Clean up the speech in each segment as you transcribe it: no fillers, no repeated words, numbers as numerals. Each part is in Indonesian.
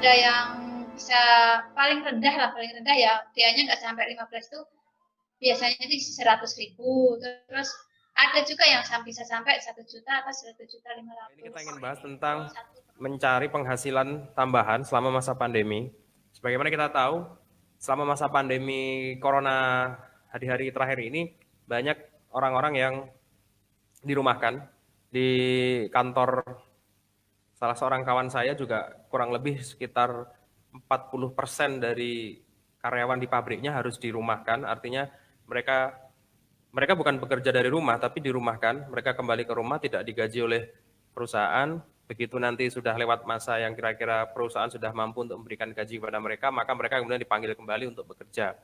ada yang bisa paling rendah ya DA-nya nggak sampai 15 tuh biasanya itu 100.000. Terus ada juga yang bisa sampai 1 juta atau 1.500.000. Ini kita ingin bahas tentang mencari penghasilan tambahan selama masa pandemi. Sebagaimana kita tahu, selama masa pandemi corona hari-hari terakhir ini banyak orang-orang yang dirumahkan. Di kantor salah seorang kawan saya juga kurang lebih sekitar 40% dari karyawan di pabriknya harus dirumahkan. Artinya mereka bukan bekerja dari rumah, tapi dirumahkan. Mereka kembali ke rumah, tidak digaji oleh perusahaan. Begitu nanti sudah lewat masa yang kira-kira perusahaan sudah mampu untuk memberikan gaji kepada mereka, maka mereka kemudian dipanggil kembali untuk bekerja.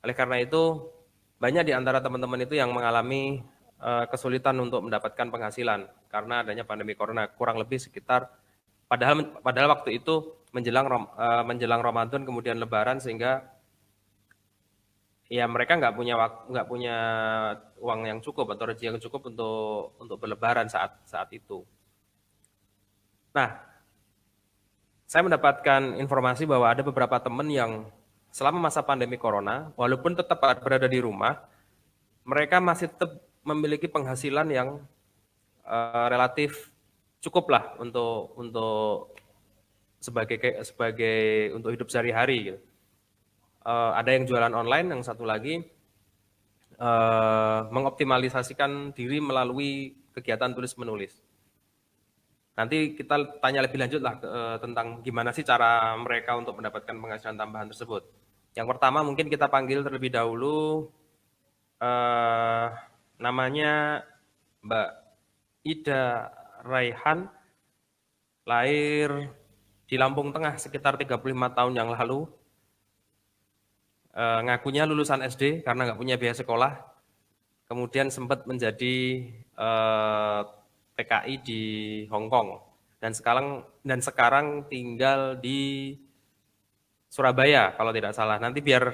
Oleh karena itu, banyak di antara teman-teman itu yang mengalami kesulitan untuk mendapatkan penghasilan karena adanya pandemi corona. Kurang lebih sekitar, padahal waktu itu menjelang Ramadan kemudian Lebaran, sehingga ya mereka nggak punya uang yang cukup atau rezeki yang cukup untuk berlebaran saat itu. Nah, saya mendapatkan informasi bahwa ada beberapa teman yang selama masa pandemi corona, walaupun tetap berada di rumah, mereka masih tetap memiliki penghasilan yang relatif cukup lah untuk sebagai untuk hidup sehari-hari gitu. Ada yang jualan online, yang satu lagi mengoptimalisasikan diri melalui kegiatan tulis-menulis. Nanti kita tanya lebih lanjut lah tentang gimana sih cara mereka untuk mendapatkan penghasilan tambahan tersebut. Yang pertama mungkin kita panggil terlebih dahulu namanya Mbak Ida Raihan, lahir di Lampung Tengah sekitar 35 tahun yang lalu. Ngakunya lulusan SD karena nggak punya biaya sekolah. Kemudian sempat menjadi TKI di Hong Kong dan sekarang tinggal di Surabaya kalau tidak salah. Nanti biar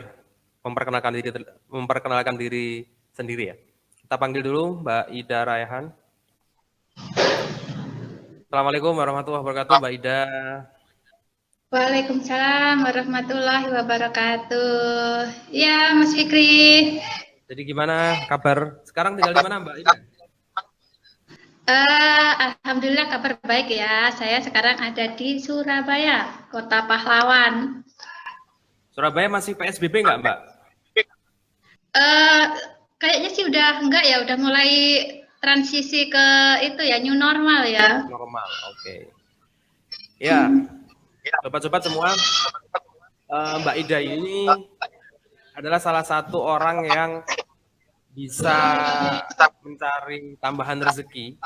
memperkenalkan diri sendiri ya. Kita panggil dulu Mbak Ida Raihan. Assalamualaikum warahmatullahi wabarakatuh, Mbak Ida. Waalaikumsalam warahmatullahi wabarakatuh. Ya, Mas Fikri. Jadi gimana kabar? Sekarang tinggal di mana, Mbak Ida? Alhamdulillah kabar baik ya. Saya sekarang ada di Surabaya, Kota Pahlawan. Surabaya masih PSBB nggak, Mbak? Kayaknya sih udah enggak ya, udah mulai transisi ke itu ya, new normal ya. Normal, oke. Ya, sobat-sobat semua, Mbak Ida ini adalah salah satu orang yang bisa mencari tambahan rezeki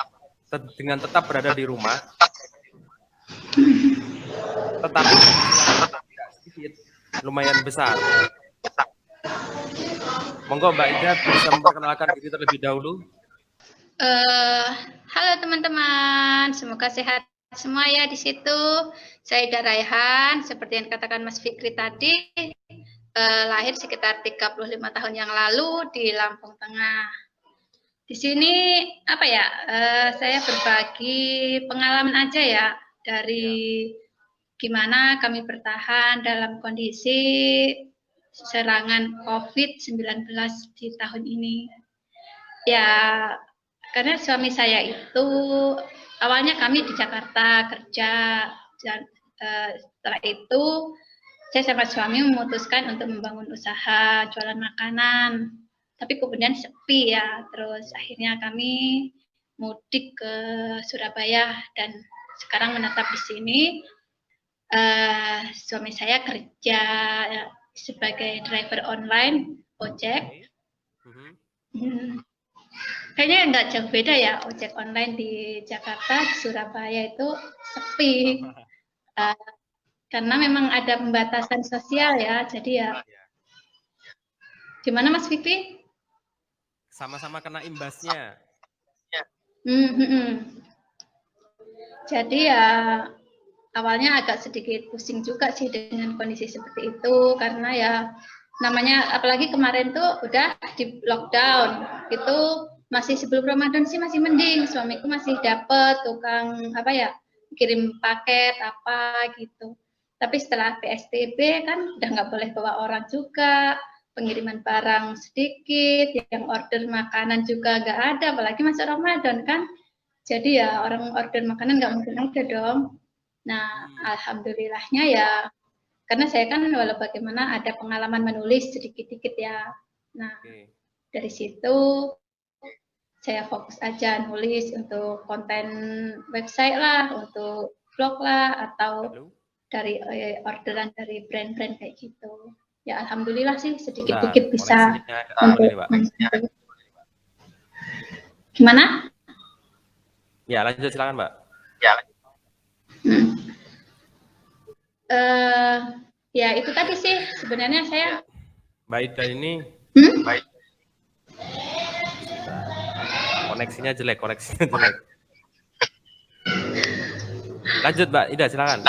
dengan tetap berada di rumah, tetapi tidak sedikit, lumayan besar. Monggo Mbak Ida bisa memperkenalkan diri terlebih dahulu. Halo teman-teman, semoga sehat semua ya di situ. Saya Ida Raihan, seperti yang dikatakan Mas Fikri tadi, lahir sekitar 35 tahun yang lalu di Lampung Tengah. Di sini apa ya? Saya berbagi pengalaman aja ya dari gimana kami bertahan dalam kondisi serangan COVID-19 di tahun ini. Ya, karena suami saya itu awalnya kami di Jakarta kerja, dan setelah itu saya sama suami memutuskan untuk membangun usaha jualan makanan. Tapi kemudian sepi ya, terus akhirnya kami mudik ke Surabaya dan sekarang menetap di sini. Suami saya kerja sebagai driver online ojek. Kayaknya nggak jauh beda ya, ojek online di Jakarta, di Surabaya itu sepi. Karena memang ada pembatasan sosial ya, jadi ya. Gimana Mas Fikri? Sama-sama kena imbasnya. Jadi ya awalnya agak sedikit pusing juga sih dengan kondisi seperti itu, karena ya namanya apalagi kemarin tuh udah di lockdown itu. Masih sebelum Ramadan sih masih mending, suamiku masih dapet tukang apa ya, kirim paket apa gitu. Tapi setelah PSBB kan udah nggak boleh bawa orang juga, pengiriman barang sedikit, yang order makanan juga nggak ada, apalagi masuk Ramadan kan. Jadi ya orang order makanan nggak mungkin ada dong. Nah, alhamdulillahnya ya, karena saya kan walau bagaimana ada pengalaman menulis sedikit-sedikit ya. Nah, dari situ saya fokus aja nulis untuk konten website lah, untuk blog lah, atau dari orderan dari brand-brand kayak gitu. Ya alhamdulillah sih sedikit-sedikit bisa untuk gimana? Ya lanjut silakan Mbak. Ya itu tadi sih sebenarnya saya. Mbak Ida ini koneksinya jelek. Lanjut Mbak Ida silakan.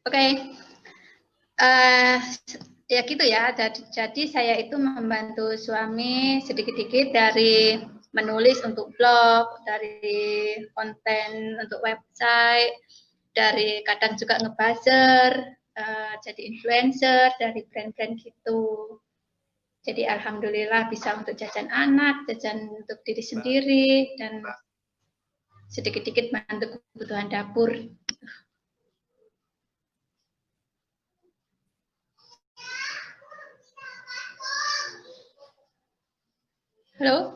Oke. Ya gitu ya. Jadi saya itu membantu suami sedikit-sedikit dari menulis untuk blog, dari konten untuk website, dari kadang juga ngebuzzer, jadi influencer dari brand-brand gitu. Jadi alhamdulillah bisa untuk jajan anak, jajan untuk diri sendiri, dan sedikit-sedikit bantu kebutuhan dapur. Halo?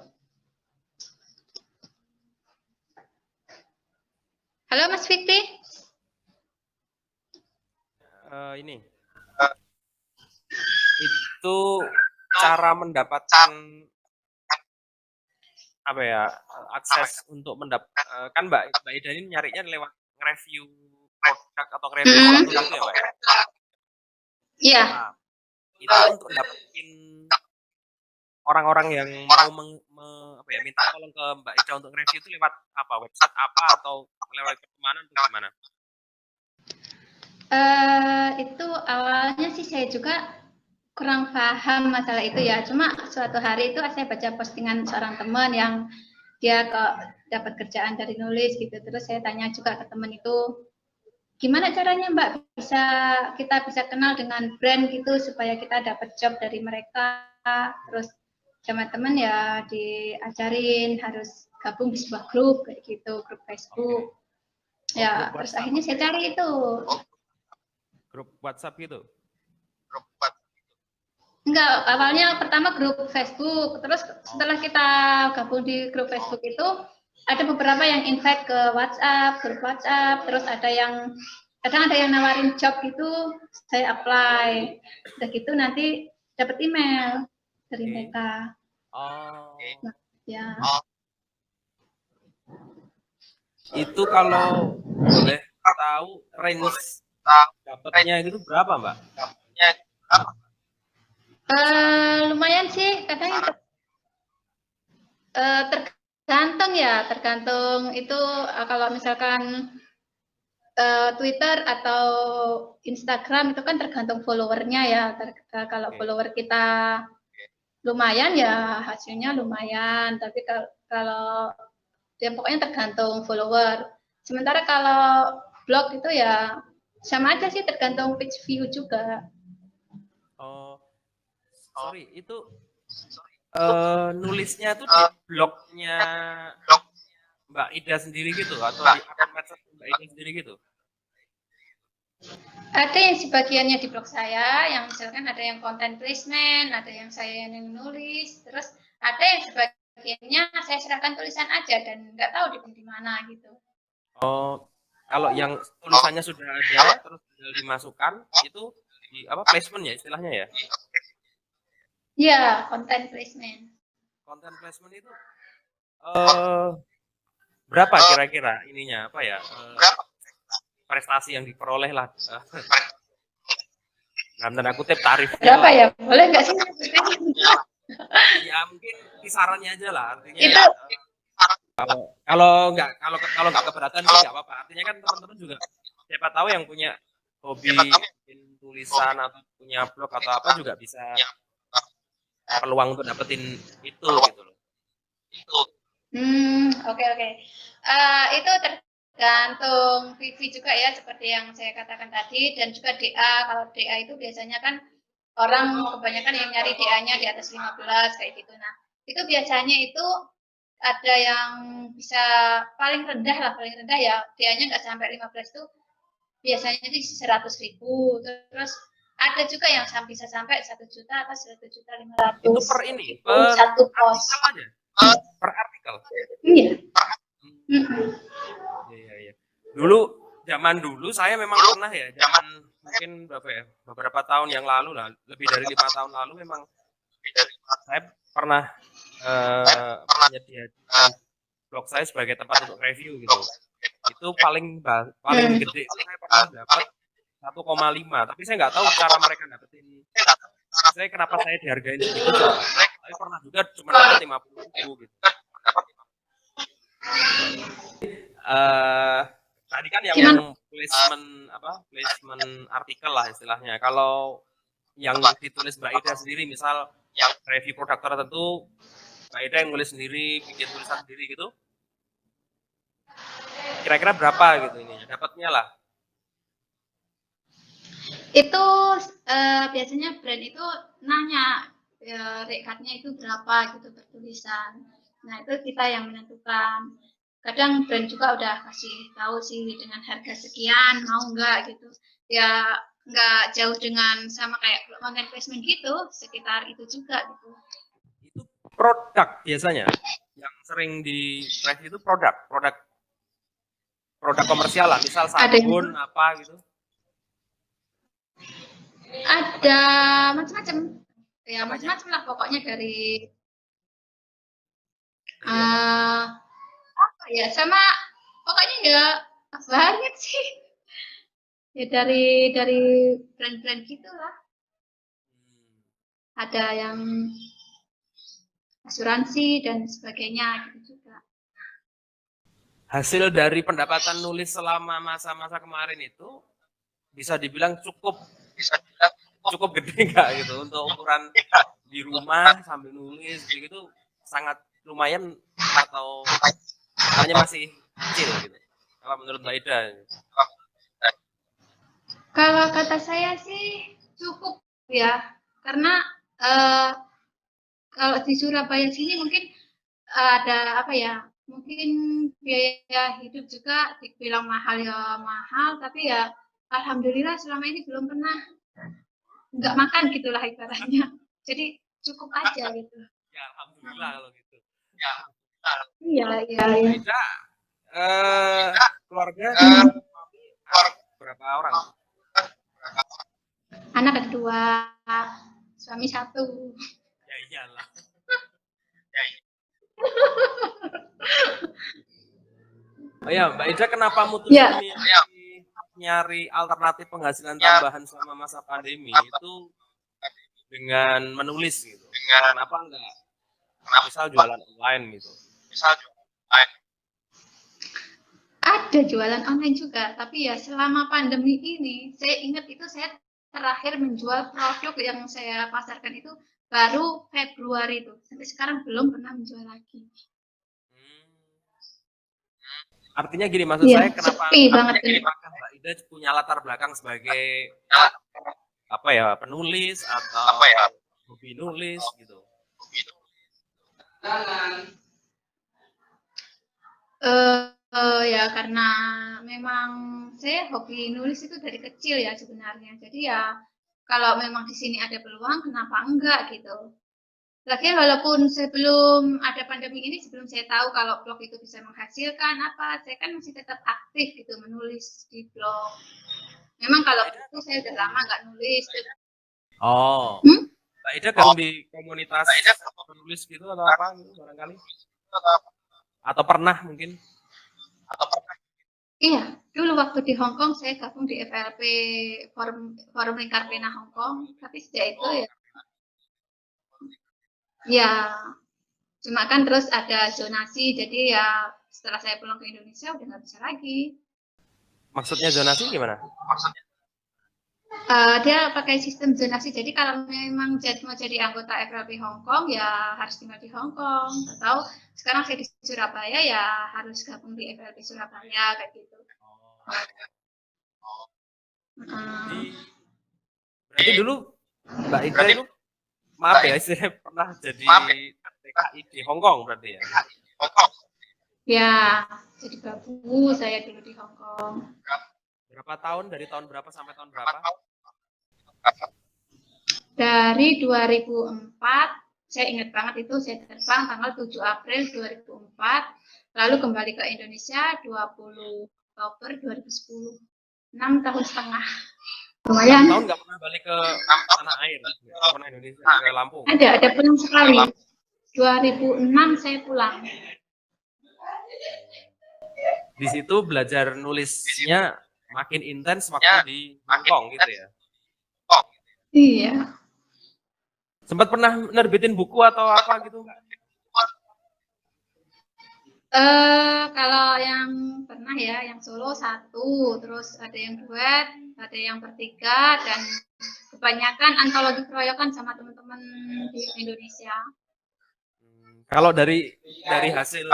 Halo Mas Fikri? Ini. Itu cara mendapatkan apa ya akses untuk kan Mbak Ida ini nyarinya lewat review produk atau review produk gitu ya Mbak ya? Iya. Nah, itu untuk dapetin orang-orang yang mau minta tolong ke Mbak Ida untuk review itu lewat apa, website apa atau lewat pertemanan atau gimana? Itu awalnya sih saya juga kurang paham masalah itu ya. Cuma suatu hari itu saya baca postingan seorang teman yang dia kok dapat kerjaan dari nulis gitu. Terus saya tanya juga ke teman itu, gimana caranya Mbak kita bisa kenal dengan brand gitu supaya kita dapat job dari mereka. Terus sama teman ya diajarin harus gabung di sebuah grup kayak gitu, grup Facebook. Ya, terus akhirnya saya cari itu. Grup WhatsApp gitu? Enggak, awalnya pertama grup Facebook, terus setelah kita gabung di grup Facebook itu ada beberapa yang invite ke WhatsApp, grup WhatsApp, terus kadang ada yang nawarin job gitu, saya apply. Udah gitu nanti dapat email dari mereka. Nah, ya. Itu kalau boleh tahu range dapatnya itu berapa Mbak? Lumayan sih, kadang tergantung itu kalau misalkan Twitter atau Instagram itu kan tergantung followernya ya. Kalau follower kita lumayan ya hasilnya lumayan. Tapi kalau ya pokoknya tergantung follower. Sementara kalau blog itu ya sama aja sih tergantung page view juga. Oh, sorry itu nulisnya tuh di blognya Mbak Ida sendiri gitu atau di akun medsos Mbak Ida sendiri gitu? Ada yang sebagiannya di blog saya, yang misalkan ada yang content placement, ada yang saya yang nulis, terus ada yang sebagiannya saya serahkan tulisan aja dan nggak tahu di mana gitu. Oh, kalau yang tulisannya sudah ada terus tinggal dimasukkan itu di apa placement ya istilahnya ya? Iya, content placement. Content placement itu berapa kira-kira ininya apa ya? Prestasi yang diperoleh lah. Dalam tanda kutip tarifnya. Berapa ya? Boleh nggak sih? Ya mungkin kisarannya aja lah. Artinya itu. Kalau nggak keberatan sih nggak apa-apa. Artinya kan teman-teman juga siapa tahu yang punya hobi bikin tulisan atau punya blog atau apa juga bisa peluang untuk dapetin itu gitu loh. Oke. Itu gantung PV juga ya, seperti yang saya katakan tadi, dan juga DA. Kalau DA itu biasanya kan orang kebanyakan yang nyari DA-nya di atas 15 kayak gitu. Nah, itu biasanya itu ada yang bisa paling rendah lah, paling rendah ya DA-nya nggak sampai 15 itu biasanya itu 100.000. Terus ada juga yang bisa sampai 1 juta atau 1.500.000. Itu per ini, per satu pos. artikel aja, per artikel. Iya. Iya, iya. Dulu, zaman dulu saya memang pernah ya, zaman mungkin berapa ya, beberapa tahun yang lalu lah, lebih dari 5 tahun lalu memang saya pernah menyediakan blog saya sebagai tempat untuk review gitu. Itu paling gede saya pernah dapat 1,5, tapi saya nggak tahu cara mereka dapetin. Saya kenapa saya dihargain segitu juga. Tapi pernah juga cuma dapat 50.000 gitu. Tadi kan yang placement artikel lah istilahnya. Kalau yang ditulis Mbak Ida sendiri, misal review produk tertentu, Mbak Ida yang nulis sendiri, bikin tulisan sendiri gitu, kira-kira berapa gitu ini dapatnya lah? Itu biasanya brand itu nanya rate-nya itu berapa gitu bertulisan. Nah itu kita yang menentukan. Kadang brand juga udah kasih tahu sih dengan harga sekian mau nggak gitu. Ya nggak jauh dengan sama kayak konten placement gitu, sekitar itu juga gitu. Itu produk biasanya yang sering di review itu produk komersial lah, misal sabun apa gitu. Ada macam-macam, ya macam-macam lah pokoknya dari apa ya, sama pokoknya ya banyak sih ya dari brand-brand gitulah. Ada yang asuransi dan sebagainya gitu juga. Hasil dari pendapatan nulis selama masa-masa kemarin itu bisa dibilang cukup gede nggak gitu untuk ukuran di rumah sambil nulis gitu, sangat lumayan atau hanya masih kecil gitu kalau menurut Mbak Ida? Kalau kata saya sih cukup ya, karena kalau di Surabaya sini mungkin ada apa ya, mungkin biaya hidup juga dibilang mahal ya mahal, tapi ya alhamdulillah selama ini belum pernah nggak makan gitulah ibaratnya. Jadi cukup aja gitu. Ya alhamdulillah kalau gitu. Iya, iya, iya. Ida, keluarga berapa orang? Anak ada 2, suami 1. Ya iyalah. Oh ya, Mbak Ida kenapa mutusin nyari alternatif penghasilan tambahan selama masa pandemi itu dengan menulis gitu? Kenapa enggak misal jualan online gitu? Ada jualan online juga, tapi ya selama pandemi ini, saya ingat itu saya terakhir menjual produk yang saya pasarkan itu baru Februari itu. Sampai sekarang belum pernah menjual lagi. Artinya gini, maksud saya kenapa Mbak Ida punya latar belakang sebagai apa ya, penulis atau hobi nulis gitu? Ya karena memang saya hobi nulis itu dari kecil ya sebenarnya. Jadi ya kalau memang di sini ada peluang, kenapa enggak gitu. Lagi walaupun sebelum ada pandemi ini, sebelum saya tahu kalau blog itu bisa menghasilkan apa, saya kan masih tetap aktif gitu menulis di blog. Memang kalau itu saya udah lama nggak nulis. Oh, Mbak Ida gabung di komunitas penulis gitu atau apa gitu barangkali? Atau pernah mungkin? Iya, dulu waktu di Hong Kong saya gabung di FLP, Forum Lingkar Pena Hong Kong, tapi sejak itu ya cuma kan terus ada zonasi, jadi ya setelah saya pulang ke Indonesia udah nggak bisa lagi. Maksudnya zonasi gimana? Dia pakai sistem zonasi. Jadi kalau memang mau jadi anggota FLB Hong Kong ya harus tinggal di Hong Kong. Atau sekarang saya di Surabaya ya harus gabung di FLB Surabaya kayak gitu. Berarti dulu Mbak Ida itu maaf ya, saya pernah jadi TKI di Hong Kong berarti ya? Ya, jadi babu saya dulu di Hong Kong. Berapa tahun? Dari tahun berapa sampai tahun berapa? Dari 2004, saya ingat banget itu saya terbang tanggal 7 April 2004, lalu kembali ke Indonesia 20 Oktober 2010. 6 tahun setengah. Lumayan. 6 tahun nggak pernah balik ke tanah air, nggak pernah Indonesia, ke Lampung? Ada pulang sekali. 2006 saya pulang. Di situ belajar nulisnya makin intens waktu di Hong Kong gitu ya? Iya. Sempat pernah nerbitin buku atau apa gitu nggak? Kalau yang pernah ya, yang solo 1, terus ada yang duet, ada yang bertiga, dan kebanyakan antologi keroyokan sama teman-teman di Indonesia. Kalau dari hasil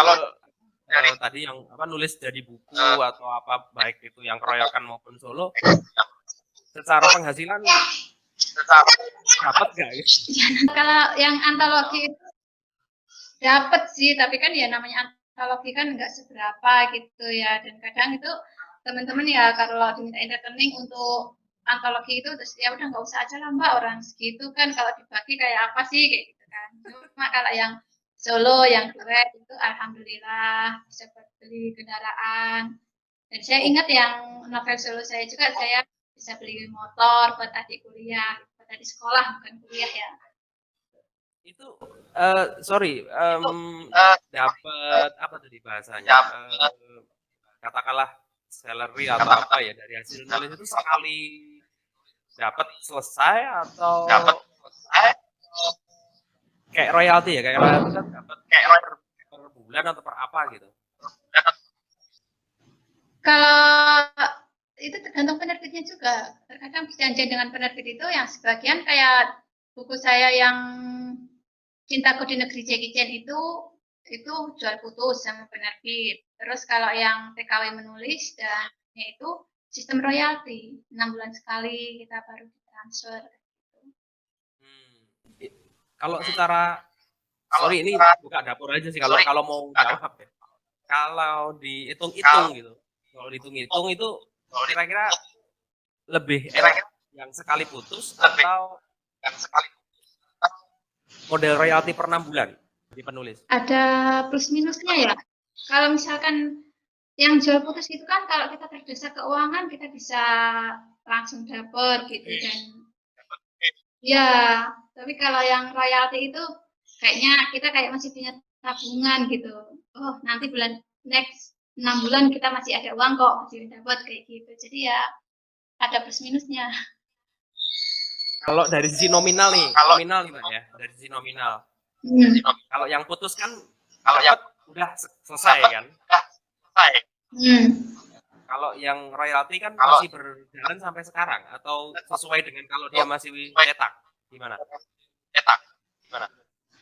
tadi yang apa nulis jadi buku atau apa baik itu yang keroyokan maupun solo, secara penghasilan dapat nggak? Kalau yang antologi itu dapat sih, tapi kan ya namanya antologi kan nggak seberapa gitu ya, dan kadang itu teman-teman ya kalau dimintain rekening untuk antologi itu terus ya udah nggak usah aja lah mbak, orang segitu kan kalau dibagi kayak apa sih kayak gitu kan. Cuma kalau yang solo, yang duet itu alhamdulillah bisa beli kendaraan. Dan saya ingat yang novel solo saya juga, saya bisa beli motor buat adik kuliah, buat adik sekolah bukan kuliah ya. Itu sorry, dapat apa tadi bahasanya? Katakanlah salary atau apa ya dari hasil nulis itu sekali dapat selesai atau kayak royalti ya, kayak royalti kan dapat per bulan atau per apa gitu? Kalau itu tergantung penerbitnya juga. Terkadang perjanjian dengan penerbit itu yang sebagian kayak buku saya yang Cintaku di Negeri Jackie Chan itu jual putus sama penerbit. Terus kalau yang TKW menulis dan itu sistem royalti 6 bulan sekali kita baru transfer. Kalau secara sorry ini buka dapur aja sih kalau mau jawab ya. Kalau dihitung-hitung gitu, kalau dihitung-hitung itu kira-kira lebih enak yang sekali putus atau model royalti per 6 bulan di penulis? Ada plus minusnya ya. Kalau misalkan yang jual putus itu kan kalau kita terdesak keuangan kita bisa langsung dapet gitu dan ya, tapi kalau yang royalti itu kayaknya kita kayak masih punya tabungan gitu. Oh, nanti next 6 bulan kita masih ada uang kok, masih dapat kayak gitu. Jadi ya ada plus minusnya. Kalau dari sisi nominal nih, nominal gimana ya? Dari sisi nominal. Kalau yang putus kan dapat udah selesai kan? Kalau yang royalti kan masih berjalan sampai sekarang atau sesuai dengan kalau dia masih cetak gimana?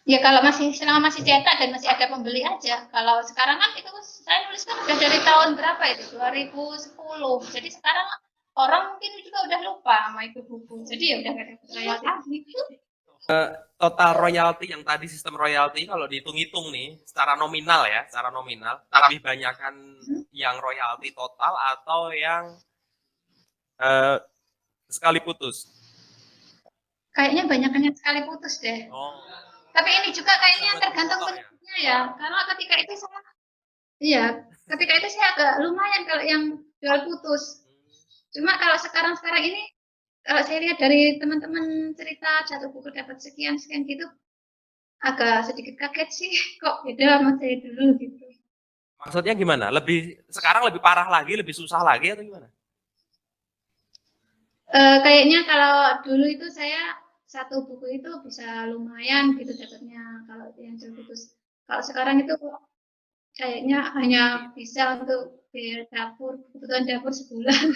Ya kalau selama masih cetak dan masih ada pembeli aja. Kalau sekarang kan itu saya nulis kan udah dari tahun berapa itu? 2010. Jadi sekarang orang mungkin juga udah lupa sama itu buku. Jadi ya udah gak ada royalti lagi. Total royalti yang tadi sistem royalti kalau dihitung-hitung nih secara nominal ya, secara nominal lebih banyakkan yang royalti total atau yang sekali putus? Kayaknya banyakkan yang sekali putus deh. Oh. Tapi ini juga kayaknya tergantung penerbitnya ya. Karena ketika itu saya agak lumayan kalau yang jual putus. Cuma kalau sekarang ini kalau saya lihat dari teman-teman cerita satu buku dapat sekian gitu, agak sedikit kaget sih kok beda sama saya dulu gitu. Maksudnya gimana? Sekarang lebih parah lagi, lebih susah lagi atau gimana? Kayaknya kalau dulu itu saya satu buku itu bisa lumayan gitu dapatnya kalau yang jual putus. Kalau sekarang itu kayaknya hanya bisa untuk biaya dapur, kebutuhan dapur sebulan.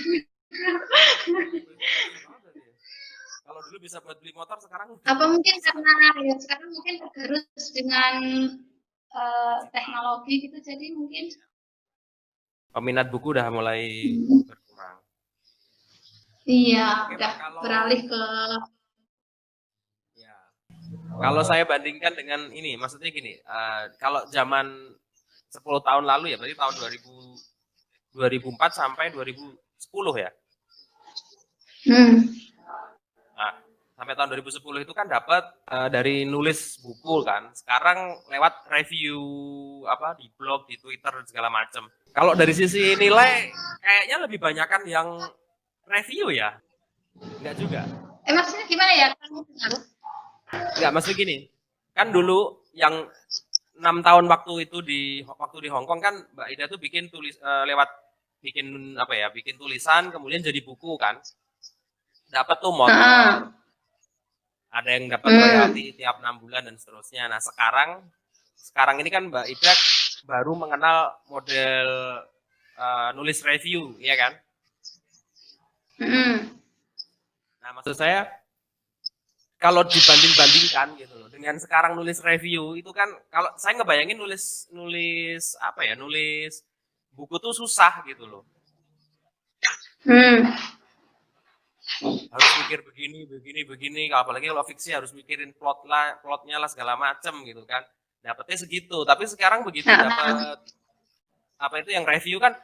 Kalau dulu bisa buat beli motor, sekarang Apa mungkin karena ya sekarang mungkin tergerus dengan teknologi gitu, jadi mungkin peminat buku udah mulai berkurang. iya Oke udah Mbak, kalau beralih ke ya, kalau saya bandingkan dengan ini, maksudnya gini, kalau zaman 10 tahun lalu ya, berarti tahun 2004 sampai 2010 ya. Nah, sampai tahun 2010 itu kan dapat dari nulis buku kan. Sekarang lewat review apa di blog, di Twitter dan segala macam. Kalau dari sisi nilai kayaknya lebih banyakan yang review ya. Enggak juga. maksudnya gimana ya? Enggak, maksudnya gini. Kan dulu yang 6 tahun waktu di Hong Kong kan Mbak Ida tuh bikin lewat bikin apa ya, bikin tulisan kemudian jadi buku kan. Dapat tuh motor, ada yang dapat royalti tiap 6 bulan dan seterusnya. Nah sekarang ini kan Mbak Ida baru mengenal model nulis review, ya kan? Nah maksud saya kalau dibanding-bandingkan gitu loh dengan sekarang nulis review itu kan, kalau saya ngebayangin nulis apa ya, nulis buku tuh susah gitu loh. Harus mikir begini, apalagi kalau fiksi harus mikirin plotnya lah segala macem gitu kan. Dapatnya segitu, tapi sekarang begitu dapat apa itu yang review kan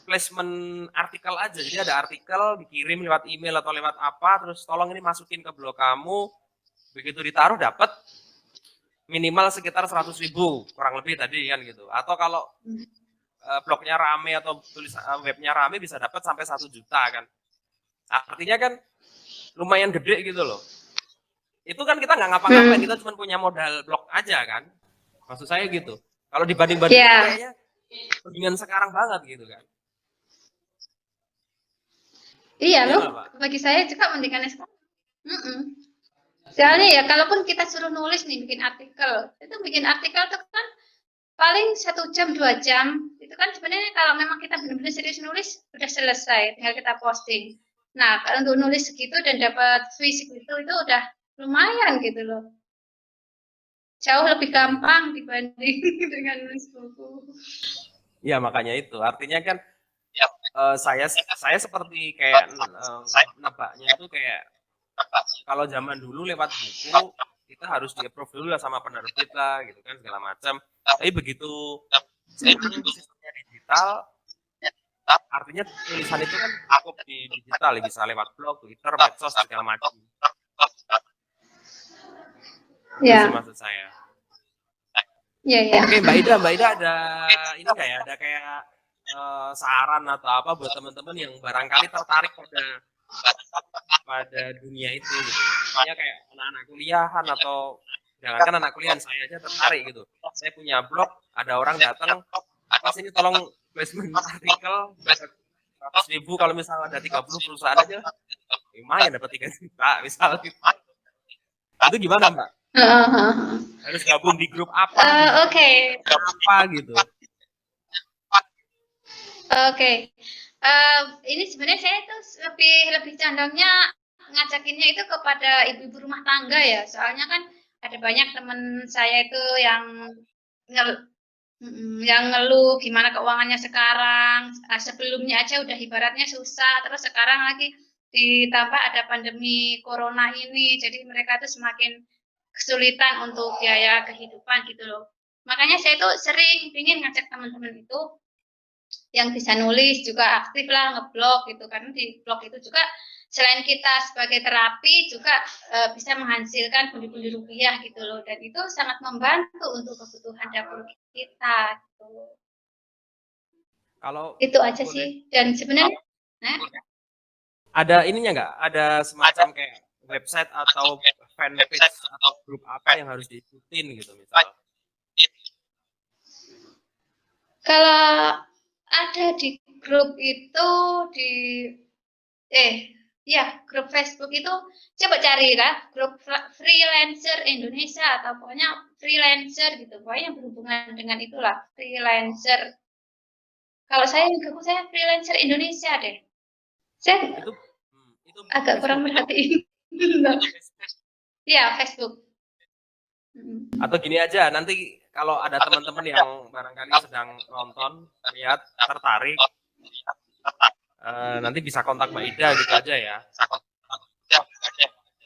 placement artikel aja, jadi ada artikel dikirim lewat email atau lewat apa, terus tolong ini masukin ke blog kamu, begitu ditaruh dapat minimal sekitar 100.000 kurang lebih tadi kan gitu, atau kalau blognya rame atau webnya rame bisa dapat sampai 1 juta kan, artinya kan lumayan gede gitu loh. Itu kan kita nggak ngapa-ngapain, kita cuma punya modal blog aja kan, maksud saya gitu. Kalau dibanding-bandingkan kayaknya dengan sekarang banget gitu kan. Iya loh, bagi saya juga mendingan sekarang. Soalnya ya, kalaupun kita suruh nulis nih, bikin artikel, itu bikin artikel itu kan paling 1 jam 2 jam. Itu kan sebenarnya kalau memang kita benar-benar serius nulis, udah selesai, tinggal kita posting. Nah, kalau untuk nulis segitu dan dapat fisik itu udah lumayan gitu loh. Jauh lebih gampang dibanding dengan nulis buku. Ya makanya itu, artinya kan saya seperti kayak nebaknya itu kayak kalau zaman dulu lewat buku kita harus di-approve dulu lah sama penerbit lah gitu kan segala macam. Tapi begitu sekarang sistemnya digital, artinya tulisan itu kan cukup di digital, bisa lewat blog, Twitter, medsos segala macam. Ya. Itu maksud saya. Iya. Oke Mbak Ida ada ini nggak ya? Ada kayak saran atau apa buat teman-teman yang barangkali tertarik pada dunia itu gitu. Misalnya kayak anak-anak kuliahan atau jangankan anak kuliahan, saya aja tertarik gitu. Saya punya blog, ada orang datang, Mas ini tolong placement artikel 100.000, kalau misalnya ada 30 perusahaan aja lumayan dapat 3 juta misalnya gitu. Itu gimana Mbak? Harus gabung di grup apa? Oke. Apa gitu? Oke. Ini sebenarnya saya tuh lebih condongnya ngajakinnya itu kepada ibu-ibu rumah tangga ya. Soalnya kan ada banyak teman saya itu yang ngeluh gimana keuangannya sekarang. Sebelumnya aja udah ibaratnya susah, terus sekarang lagi ditambah ada pandemi corona ini, jadi mereka tuh semakin kesulitan untuk biaya kehidupan gitu loh. Makanya saya tuh sering ingin ngajak teman-teman itu yang bisa nulis juga aktif lah ngeblog gitu, karena di blog itu juga selain kita sebagai terapi juga bisa menghasilkan pundi-pundi rupiah gitu loh, dan itu sangat membantu untuk kebutuhan dapur kita gitu. Kalau itu aja sih, dan sebenarnya ada ininya nggak? Ada semacam kayak website atau fanpage atau grup apa yang harus diikutin gitu misalnya? Kalau ada di grup itu grup Facebook itu coba cari lah, grup freelancer Indonesia atau pokoknya freelancer gitu, pokoknya yang berhubungan dengan itulah, freelancer. Kalau saya freelancer Indonesia deh. Saya itu agak kurang perhatiin. Iya, Facebook. Atau gini aja, nanti kalau ada teman-teman yang barangkali sedang nonton, lihat, tertarik, nanti bisa kontak Mbak Ida gitu aja ya.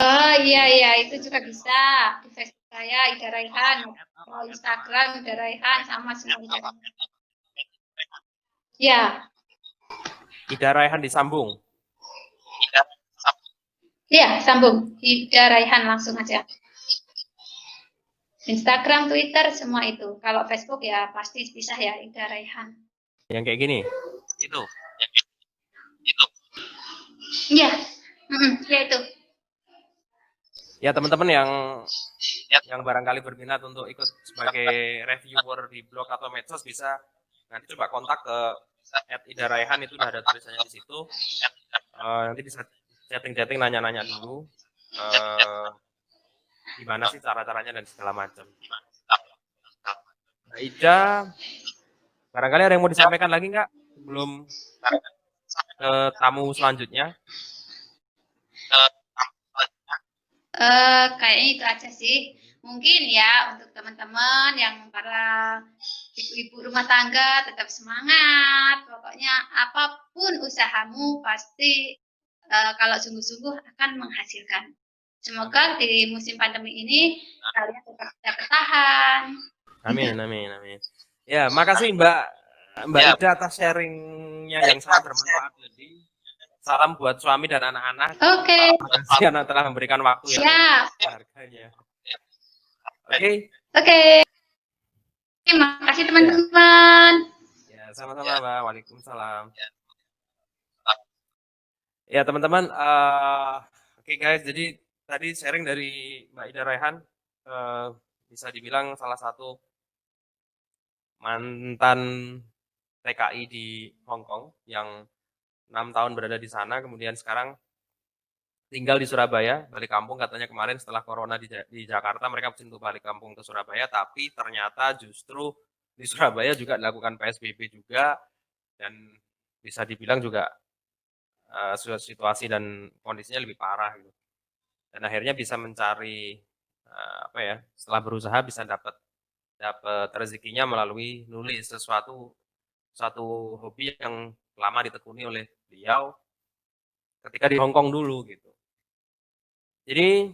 Oh iya iya itu juga bisa di Facebook saya Ida Raihan, kalau Instagram Ida Raihan sama semua Ida Raihan. Ya, Ida Raihan disambung. iya sambung Ida Raihan langsung aja. Instagram, Twitter semua itu. Kalau Facebook ya pasti bisa ya Ida Raihan. Yang kayak gini. Itu. Iya, ya itu. Ya teman-teman yang barangkali berminat untuk ikut sebagai reviewer di blog atau medsos bisa nanti coba kontak ke @idaraihan, itu udah ada tulisannya di situ. Nanti bisa chatting-chatting, nanya-nanya dulu gimana sih cara-caranya dan segala macam. Nah, Ida, barangkali ada yang mau disampaikan lagi nggak sebelum ke tamu selanjutnya? Kayaknya itu aja sih. Mungkin ya untuk teman-teman yang para ibu-ibu rumah tangga tetap semangat. Pokoknya apapun usahamu pasti kalau sungguh-sungguh akan menghasilkan. Semoga di musim pandemi ini kalian tetap bisa bertahan. Amin, amin, amin. Ya, makasih Mbak Ida atas sharingnya yang sangat bermanfaat tadi. Salam buat suami dan anak-anak. Oke. Terima kasih karena telah memberikan waktu yang Siap. harganya. Oke. Oke. Terima kasih teman-teman. Ya, sama-sama Mbak. Waalaikumsalam. Ya, teman-teman. Oke guys, jadi tadi sharing dari Mbak Ida Raihan, bisa dibilang salah satu mantan TKI di Hong Kong yang 6 tahun berada di sana, kemudian sekarang tinggal di Surabaya, balik kampung katanya kemarin setelah corona di Jakarta, mereka mesti untuk balik kampung ke Surabaya, tapi ternyata justru di Surabaya juga dilakukan PSBB juga, dan bisa dibilang juga situasi dan kondisinya lebih parah gitu. Dan akhirnya bisa mencari apa ya, setelah berusaha bisa dapat rezekinya melalui nulis satu hobi yang lama ditekuni oleh beliau ketika di Hong Kong dulu gitu. Jadi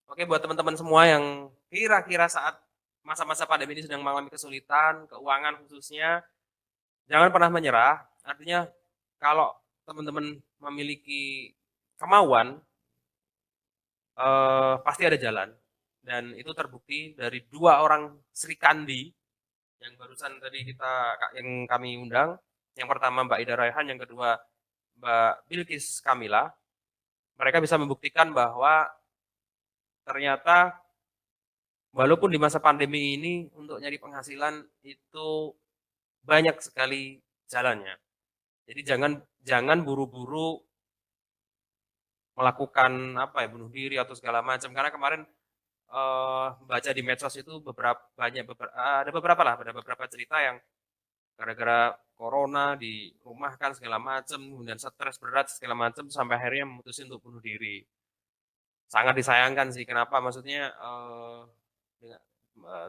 oke, buat teman-teman semua yang kira-kira saat masa-masa pandemi ini sedang mengalami kesulitan, keuangan khususnya, jangan pernah menyerah. Artinya kalau teman-teman memiliki kemauan, pasti ada jalan. Dan itu terbukti dari 2 orang Sri Kandi yang barusan tadi yang kami undang. Yang pertama Mbak Ida Raihan, yang kedua Mbak Bilkis Kamila. Mereka bisa membuktikan bahwa ternyata walaupun di masa pandemi ini untuk nyari penghasilan itu banyak sekali jalannya. Jadi jangan buru-buru melakukan bunuh diri atau segala macam, karena kemarin baca di medsos itu ada beberapa cerita yang gara-gara corona dirumahkan segala macam, kemudian stres berat segala macam sampai akhirnya memutuskan untuk bunuh diri. Sangat disayangkan sih, kenapa maksudnya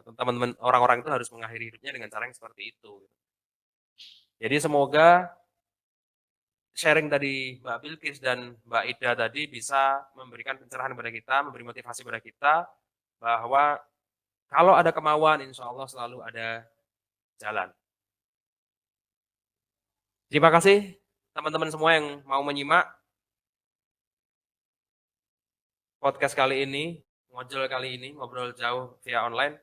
teman-teman orang-orang itu harus mengakhiri hidupnya dengan cara yang seperti itu. Jadi semoga sharing tadi Mbak Bilkis dan Mbak Ida tadi bisa memberikan pencerahan kepada kita, memberi motivasi kepada kita bahwa kalau ada kemauan, insya Allah selalu ada jalan. Terima kasih teman-teman semua yang mau menyimak podcast kali ini, ngobrol jauh via online.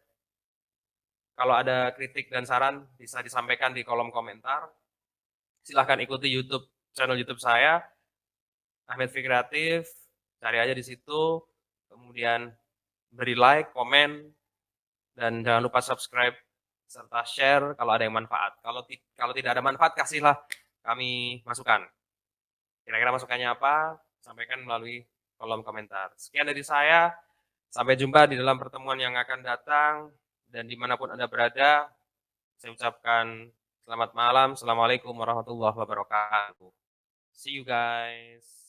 Kalau ada kritik dan saran bisa disampaikan di kolom komentar. Silahkan ikuti channel YouTube saya, Ahmed Fikri Kreatif, cari aja di situ, kemudian beri like, komen, dan jangan lupa subscribe serta share kalau ada yang manfaat. Kalau tidak ada manfaat, kasihlah kami masukan. Kira-kira masukannya apa? Sampaikan melalui kolom komentar. Sekian dari saya, sampai jumpa di dalam pertemuan yang akan datang, dan dimanapun Anda berada, saya ucapkan selamat malam. Assalamualaikum warahmatullahi wabarakatuh. See you guys.